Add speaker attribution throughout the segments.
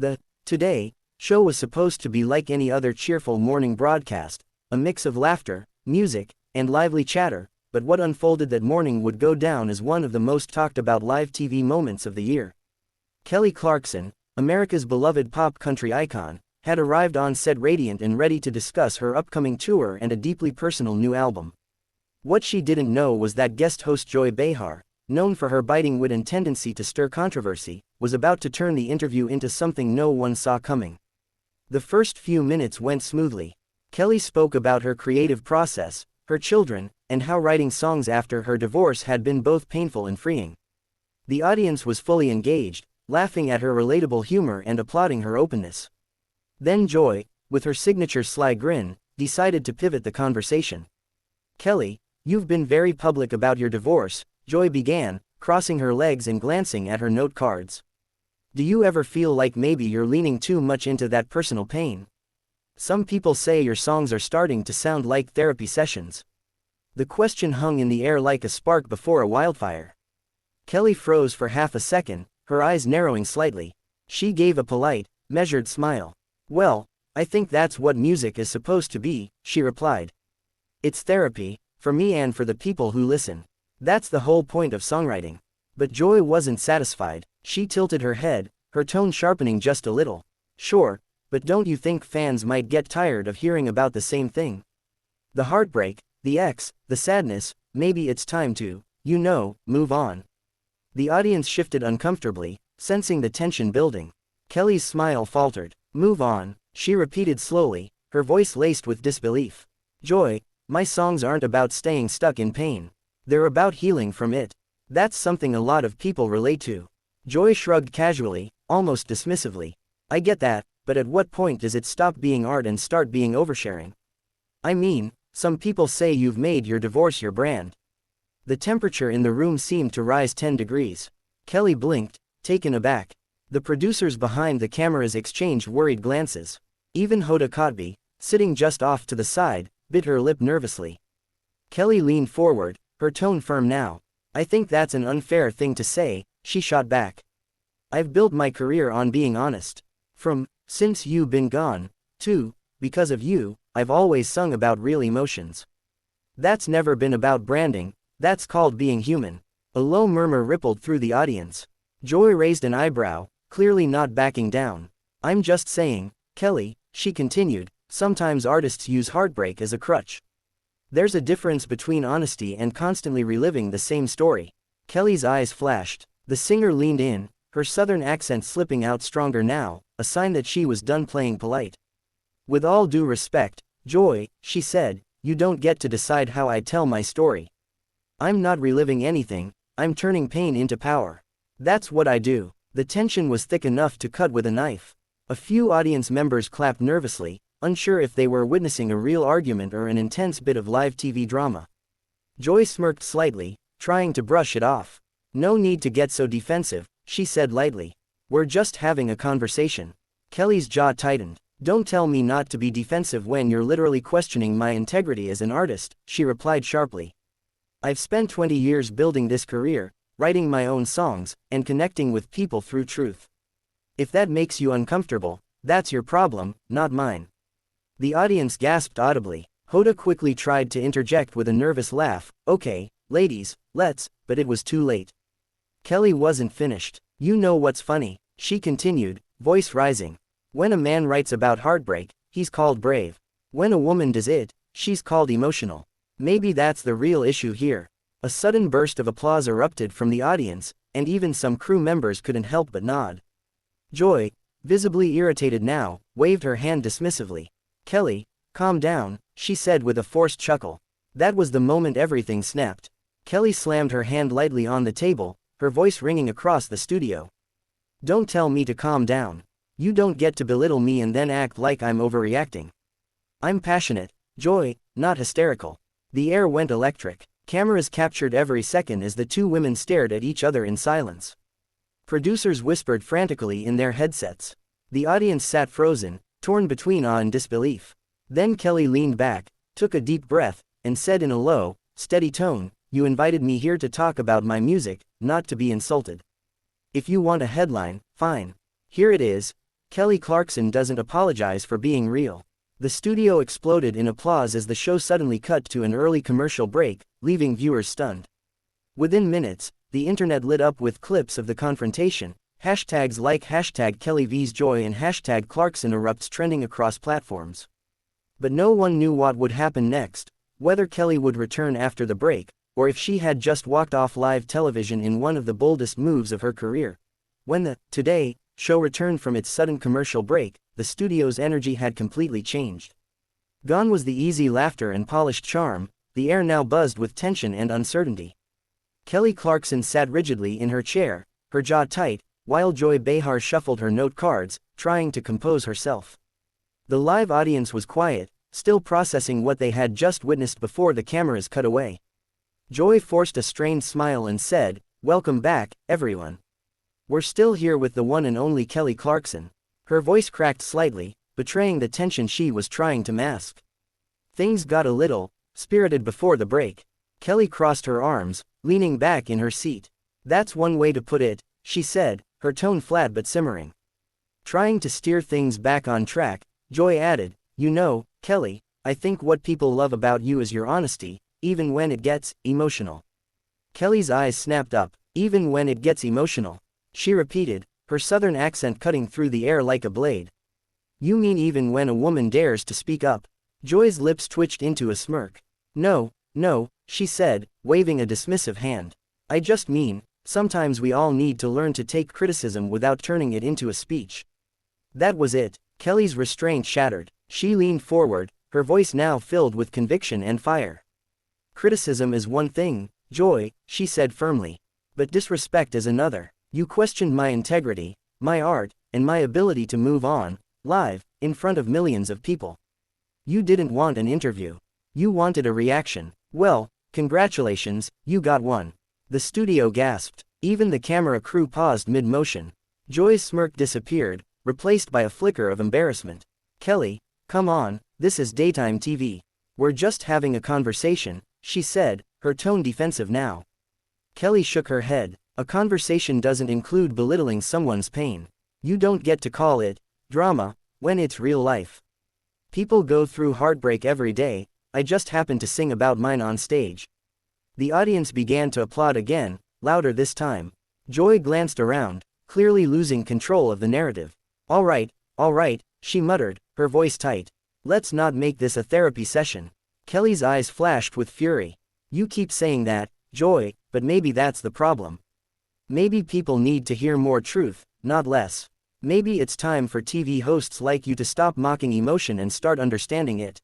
Speaker 1: The Today show was supposed to be like any other cheerful morning broadcast, a mix of laughter, music, and lively chatter, but what unfolded that morning would go down as one of the most talked about live TV moments of the year. Kelly Clarkson, America's beloved pop country icon, had arrived on set radiant and ready to discuss her upcoming tour and a deeply personal new album. What she didn't know was that guest host Joy Behar, known for her biting wit and tendency to stir controversy, was about to turn the interview into something no one saw coming. The first few minutes went smoothly. Kelly spoke about her creative process, her children, and how writing songs after her divorce had been both painful and freeing. The audience was fully engaged, laughing at her relatable humor and applauding her openness. Then Joy, with her signature sly grin, decided to pivot the conversation. "Kelly, you've been very public about your divorce," Joy began, crossing her legs and glancing at her note cards. "Do you ever feel like maybe you're leaning too much into that personal pain? Some people say your songs are starting to sound like therapy sessions." The question hung in the air like a spark before a wildfire. Kelly froze for half a second, her eyes narrowing slightly. She gave a polite, measured smile. "Well, I think that's what music is supposed to be," she replied. "It's therapy, for me and for the people who listen. That's the whole point of songwriting." But Joy wasn't satisfied. She tilted her head, her tone sharpening just a little. "Sure, but don't you think fans might get tired of hearing about the same thing? The heartbreak, the ex, the sadness, maybe it's time to, move on." The audience shifted uncomfortably, sensing the tension building. Kelly's smile faltered. "Move on," she repeated slowly, her voice laced with disbelief. "Joy, my songs aren't about staying stuck in pain. They're about healing from it. That's something a lot of people relate to." Joy shrugged casually, almost dismissively. "I get that, but at what point does it stop being art and start being oversharing? I mean, some people say you've made your divorce your brand." The temperature in the room seemed to rise 10 degrees. Kelly blinked, taken aback. The producers behind the cameras exchanged worried glances. Even Hoda Kotb, sitting just off to the side, bit her lip nervously. Kelly leaned forward, her tone firm now. "I think that's an unfair thing to say," she shot back. "I've built my career on being honest. Since you've been gone, to, because of you, I've always sung about real emotions. That's never been about branding, that's called being human." A low murmur rippled through the audience. Joy raised an eyebrow, clearly not backing down. "I'm just saying, Kelly," she continued, "sometimes artists use heartbreak as a crutch. There's a difference between honesty and constantly reliving the same story." Kelly's eyes flashed. The singer leaned in, her southern accent slipping out stronger now, a sign that she was done playing polite. "With all due respect, Joy," she said, "you don't get to decide how I tell my story. I'm not reliving anything, I'm turning pain into power. That's what I do." The tension was thick enough to cut with a knife. A few audience members clapped nervously, unsure if they were witnessing a real argument or an intense bit of live TV drama. Joy smirked slightly, trying to brush it off. "No need to get so defensive," she said lightly. "We're just having a conversation." Kelly's jaw tightened. "Don't tell me not to be defensive when you're literally questioning my integrity as an artist," she replied sharply. "I've spent 20 years building this career, writing my own songs, and connecting with people through truth. If that makes you uncomfortable, that's your problem, not mine." The audience gasped audibly. Hoda quickly tried to interject with a nervous laugh. "Okay, ladies, let's," but it was too late. Kelly wasn't finished. "You know what's funny," she continued, voice rising. "When a man writes about heartbreak, he's called brave. When a woman does it, she's called emotional. Maybe that's the real issue here." A sudden burst of applause erupted from the audience, and even some crew members couldn't help but nod. Joy, visibly irritated now, waved her hand dismissively. "Kelly, calm down," she said with a forced chuckle. That was the moment everything snapped. Kelly slammed her hand lightly on the table, her voice ringing across the studio. "Don't tell me to calm down. You don't get to belittle me and then act like I'm overreacting. I'm passionate, Joy, not hysterical." The air went electric. Cameras captured every second as the two women stared at each other in silence. Producers whispered frantically in their headsets. The audience sat frozen, torn between awe and disbelief. Then Kelly leaned back, took a deep breath, and said in a low, steady tone, "You invited me here to talk about my music, not to be insulted. If you want a headline, fine. Here it is. Kelly Clarkson doesn't apologize for being real. The studio exploded in applause as the show suddenly cut to an early commercial break, leaving viewers stunned. Within minutes, the internet lit up with clips of the confrontation, hashtags like hashtag Kelly vs Joy and hashtag Clarkson ERUPTS trending across platforms. But no one knew what would happen next, whether Kelly would return after the break, or if she had just walked off live television in one of the boldest moves of her career. When the Today show returned from its sudden commercial break, the studio's energy had completely changed. Gone was the easy laughter and polished charm, the air now buzzed with tension and uncertainty. Kelly Clarkson sat rigidly in her chair, her jaw tight, while Joy Behar shuffled her note cards, trying to compose herself. The live audience was quiet, still processing what they had just witnessed before the cameras cut away. Joy forced a strained smile and said, "Welcome back, everyone. We're still here with the one and only Kelly Clarkson." Her voice cracked slightly, betraying the tension she was trying to mask. Things got a little spirited before the break. Kelly crossed her arms, leaning back in her seat. "That's one way to put it," she said, her tone flat but simmering. Trying to steer things back on track, Joy added, "You know, Kelly, I think what people love about you is your honesty, even when it gets emotional." Kelly's eyes snapped up. "Even when it gets emotional," she repeated, her southern accent cutting through the air like a blade. "You mean even when a woman dares to speak up?" Joy's lips twitched into a smirk. No, she said, waving a dismissive hand. "I just mean, sometimes we all need to learn to take criticism without turning it into a speech." That was it. Kelly's restraint shattered. She leaned forward, her voice now filled with conviction and fire. "Criticism is one thing, Joy," she said firmly. "But disrespect is another. You questioned my integrity, my art, and my ability to move on, live, in front of millions of people. You didn't want an interview. You wanted a reaction. Well, congratulations, you got one." The studio gasped. Even the camera crew paused mid-motion. Joy's smirk disappeared, replaced by a flicker of embarrassment. "Kelly, come on, this is daytime TV. We're just having a conversation," she said, her tone defensive now. Kelly shook her head. "A conversation doesn't include belittling someone's pain. You don't get to call it drama when it's real life. People go through heartbreak every day. I just happened to sing about mine on stage." The audience began to applaud again, louder this time. Joy glanced around, clearly losing control of the narrative. All right, she muttered, her voice tight. "Let's not make this a therapy session." Kelly's eyes flashed with fury. "You keep saying that, Joy, but maybe that's the problem. Maybe people need to hear more truth, not less. Maybe it's time for TV hosts like you to stop mocking emotion and start understanding it."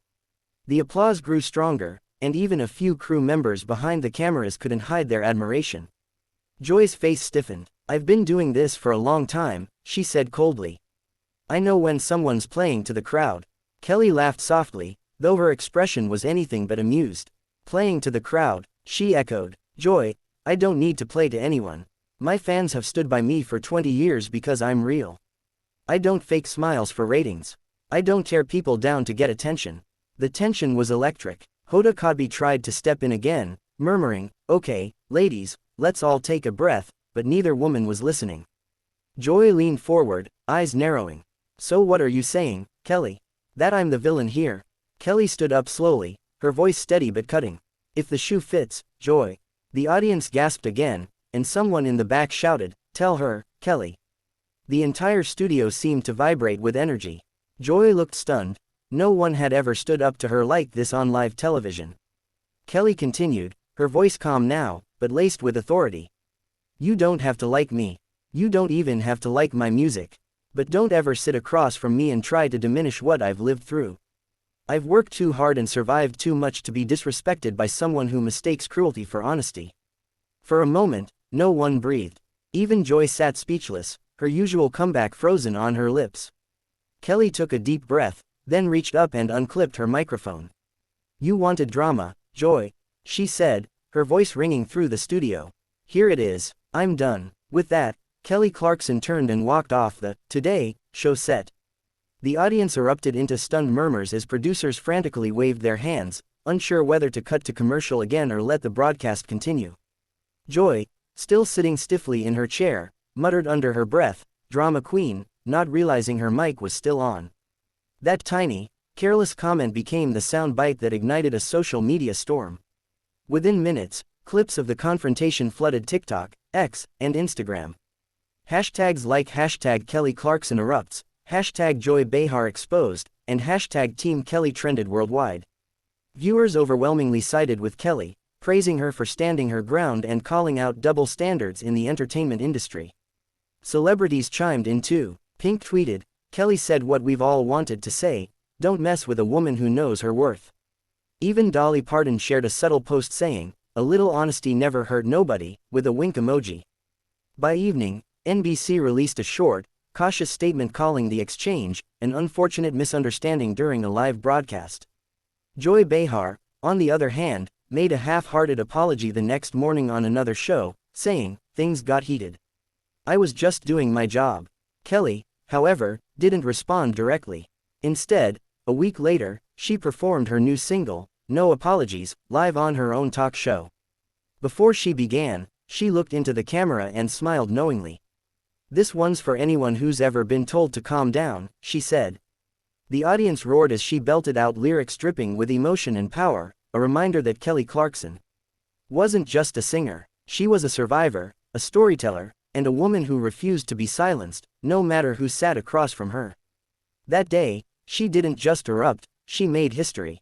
Speaker 1: The applause grew stronger, and even a few crew members behind the cameras couldn't hide their admiration. Joy's face stiffened. "I've been doing this for a long time," she said coldly. "I know when someone's playing to the crowd." Kelly laughed softly, though her expression was anything but amused. "Playing to the crowd," she echoed. "Joy, I don't need to play to anyone. My fans have stood by me for 20 years because I'm real. I don't fake smiles for ratings. I don't tear people down to get attention." The tension was electric. Hoda Kotb tried to step in again, murmuring, "Okay, ladies, let's all take a breath," but neither woman was listening. Joy leaned forward, eyes narrowing. "So what are you saying, Kelly? That I'm the villain here?" Kelly stood up slowly, her voice steady but cutting. "If the shoe fits, Joy." The audience gasped again, and someone in the back shouted, "Tell her, Kelly." The entire studio seemed to vibrate with energy. Joy looked stunned. No one had ever stood up to her like this on live television. Kelly continued, her voice calm now, but laced with authority. "You don't have to like me. You don't even have to like my music. But don't ever sit across from me and try to diminish what I've lived through. I've worked too hard and survived too much to be disrespected by someone who mistakes cruelty for honesty." For a moment, no one breathed. Even Joy sat speechless, her usual comeback frozen on her lips. Kelly took a deep breath, then reached up and unclipped her microphone. "You wanted drama, Joy," she said, her voice ringing through the studio. "Here it is. I'm done." With that, Kelly Clarkson turned and walked off the Today show set. The audience erupted into stunned murmurs as producers frantically waved their hands, unsure whether to cut to commercial again or let the broadcast continue. Joy, still sitting stiffly in her chair, muttered under her breath, "Drama queen, not realizing her mic was still on. That tiny, careless comment became the soundbite that ignited a social media storm. Within minutes, clips of the confrontation flooded TikTok, X, and Instagram. Hashtags like hashtag Kelly Clarkson ERUPTS, hashtag Joy Behar exposed, and hashtag Team Kelly trended worldwide. Viewers overwhelmingly sided with Kelly, praising her for standing her ground and calling out double standards in the entertainment industry. Celebrities chimed in too. Pink tweeted, "Kelly said what we've all wanted to say, don't mess with a woman who knows her worth." Even Dolly Parton shared a subtle post saying, "A little honesty never hurt nobody," with a wink emoji. By evening, NBC released a short, cautious statement calling the exchange an unfortunate misunderstanding during a live broadcast. Joy Behar, on the other hand, made a half-hearted apology the next morning on another show, saying, "Things got heated. I was just doing my job." Kelly, however, didn't respond directly. Instead, a week later, she performed her new single, No Apologies, live on her own talk show. Before she began, she looked into the camera and smiled knowingly. "This one's for anyone who's ever been told to calm down," she said. The audience roared as she belted out lyrics dripping with emotion and power, a reminder that Kelly Clarkson wasn't just a singer. She was a survivor, a storyteller, and a woman who refused to be silenced, no matter who sat across from her. That day, she didn't just erupt, she made history.